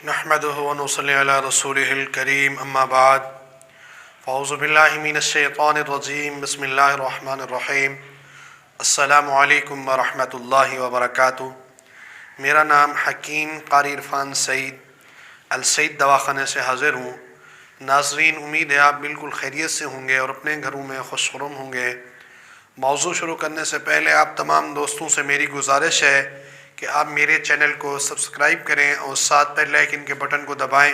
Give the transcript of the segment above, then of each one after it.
नहमदुहु व नुसल्ली अला रसूलिहिल करीम अम्मा बाद फ़अऊज़ु बिल्लाहि मिनश शैतानिर रजीम बिस्मिल्लाहिर रहमानिर रहीम अस्सलामु अलैकुम व रहमतुल्लाहि व बरकातुहू। मेरा नाम हकीम कारी इरफान सईद अल सईद दवाख़ाने से हाज़िर हूँ। नाज़रीन, उम्मीद है आप बिल्कुल खैरियत से होंगे और अपने घरों में खुशखुरम होंगे। मौज़ू शुरू करने से पहले आप तमाम दोस्तों से मेरी गुजारिश है कि आप मेरे चैनल को सब्सक्राइब करें और साथ बेल आइकन के बटन को दबाएं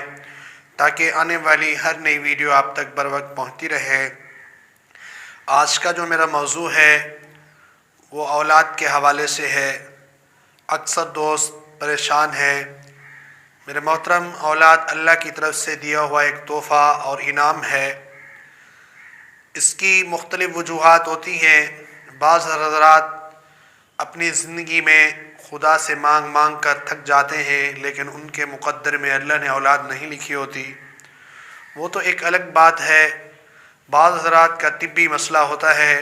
ताकि आने वाली हर नई वीडियो आप तक बर वक्त पहुँचती रहे। आज का जो मेरा मौज़ू है वो औलाद के हवाले से है। अक्सर दोस्त परेशान हैं। मेरे मोहतरम, औलाद अल्लाह की तरफ से दिया हुआ एक तोहफ़ा और इनाम है। इसकी मुख्तलिफ़ वजूहात होती हैं। बाज़ हज़रात अपनी ज़िंदगी में खुदा से मांग मांग कर थक जाते हैं, लेकिन उनके मुक़द्दर में अल्लाह ने औलाद नहीं लिखी होती। वो तो एक अलग बात है। बाज़ हज़रात का तिब्बी मसला होता है,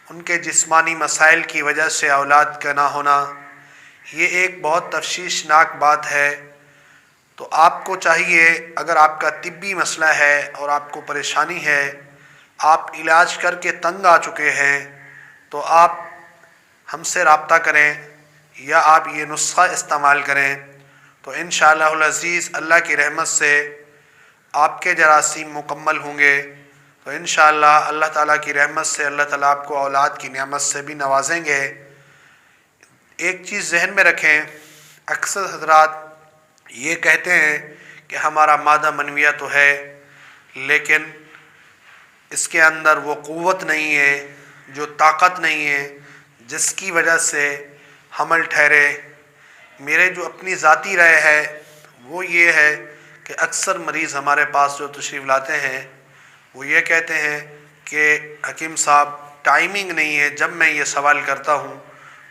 उनके जिस्मानी मसाइल की वजह से औलाद का ना होना, ये एक बहुत तफ़शीशनाक बात है। तो आपको चाहिए, अगर आपका तिब्बी मसला है और आपको परेशानी है, आप इलाज करके तंग आ चुके हैं, तो आप हमसे रब्ता करें या आप ये नुस्ख़ा इस्तेमाल करें तो इंशाअल्लाहुल अज़ीज़ अल्लाह की रहमत से आपके जरासीम मुकम्मल होंगे। तो इंशाअल्लाह अल्लाह ताला की रहमत से अल्लाह ताला आपको औलाद की नेमत से भी नवाजेंगे। एक चीज़ जहन में रखें, अक्सर हज़रात ये कहते हैं कि हमारा मादा मनविया तो है, लेकिन इसके अंदर वो क़ुव्वत नहीं है, जो ताकत नहीं है जिसकी वजह से हमल ठहरे। मेरे जो अपनी ज़ाती राय है वो ये है कि अक्सर मरीज़ हमारे पास जो तशरीफ़ लाते हैं वो ये कहते हैं कि हकीम साहब टाइमिंग नहीं है। जब मैं ये सवाल करता हूँ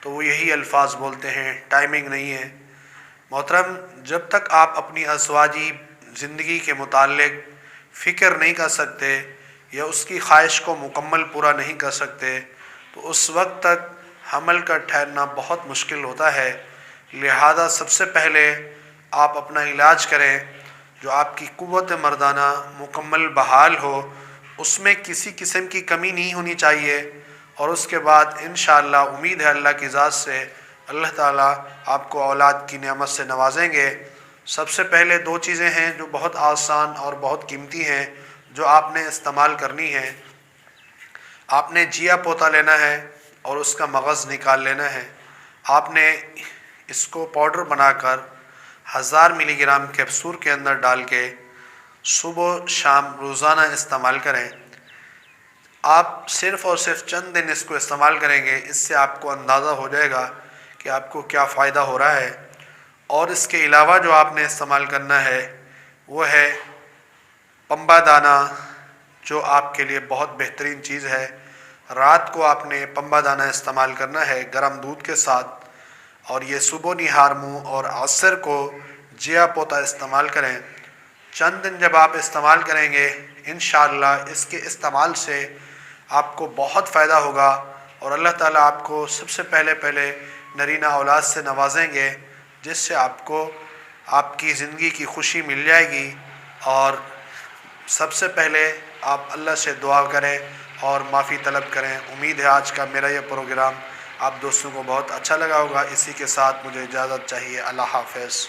तो वो यही अल्फाज बोलते हैं, टाइमिंग नहीं है। मोहतरम, जब तक आप अपनी अज़वाजी ज़िंदगी के मुताल्लिक़ फ़िक्र नहीं कर सकते या उसकी ख्वाहिश को मुकम्मल पूरा नहीं कर सकते तो उस वक्त तक हमल का ठहरना बहुत मुश्किल होता है। लिहाजा सबसे पहले आप अपना इलाज करें, जो आपकी क़ुव्वत मर्दाना मुकम्मल बहाल हो, उसमें किसी किस्म की कमी नहीं होनी चाहिए। और उसके बाद इंशाअल्लाह उम्मीद है अल्लाह की ज़ात से अल्लाह ताला आपको औलाद की नेमत से नवाजेंगे। सबसे पहले दो चीज़ें हैं जो बहुत आसान और बहुत कीमती हैं, जो आपने इस्तेमाल करनी है। आपने जिया पोता लेना है और उसका मगज़ निकाल लेना है। आपने इसको पाउडर बनाकर 1000 मिलीग्राम कैप्सूल के अंदर डाल के सुबह शाम रोज़ाना इस्तेमाल करें। आप सिर्फ़ और सिर्फ चंद दिन इसको इस्तेमाल करेंगे, इससे आपको अंदाज़ा हो जाएगा कि आपको क्या फ़ायदा हो रहा है। और इसके अलावा जो आपने इस्तेमाल करना है वो है पंबा दाना, जो आपके लिए बहुत बेहतरीन चीज़ है। रात को आपने पंबा दाना इस्तेमाल करना है गर्म दूध के साथ, और ये सुबह निहार मुँह और असर को जिया पोता इस्तेमाल करें। चंद दिन जब आप इस्तेमाल करेंगे, इंशाअल्लाह इसके इस्तेमाल से आपको बहुत फ़ायदा होगा और अल्लाह ताला आपको सबसे पहले नरीना औलाद से नवाजेंगे, जिससे आपको आपकी ज़िंदगी की खुशी मिल जाएगी। और सबसे पहले आप अल्लाह से दुआ करें और माफ़ी तलब करें। उम्मीद है आज का मेरा यह प्रोग्राम आप दोस्तों को बहुत अच्छा लगा होगा। इसी के साथ मुझे इजाज़त चाहिए। अल्लाह हाफ़िज़।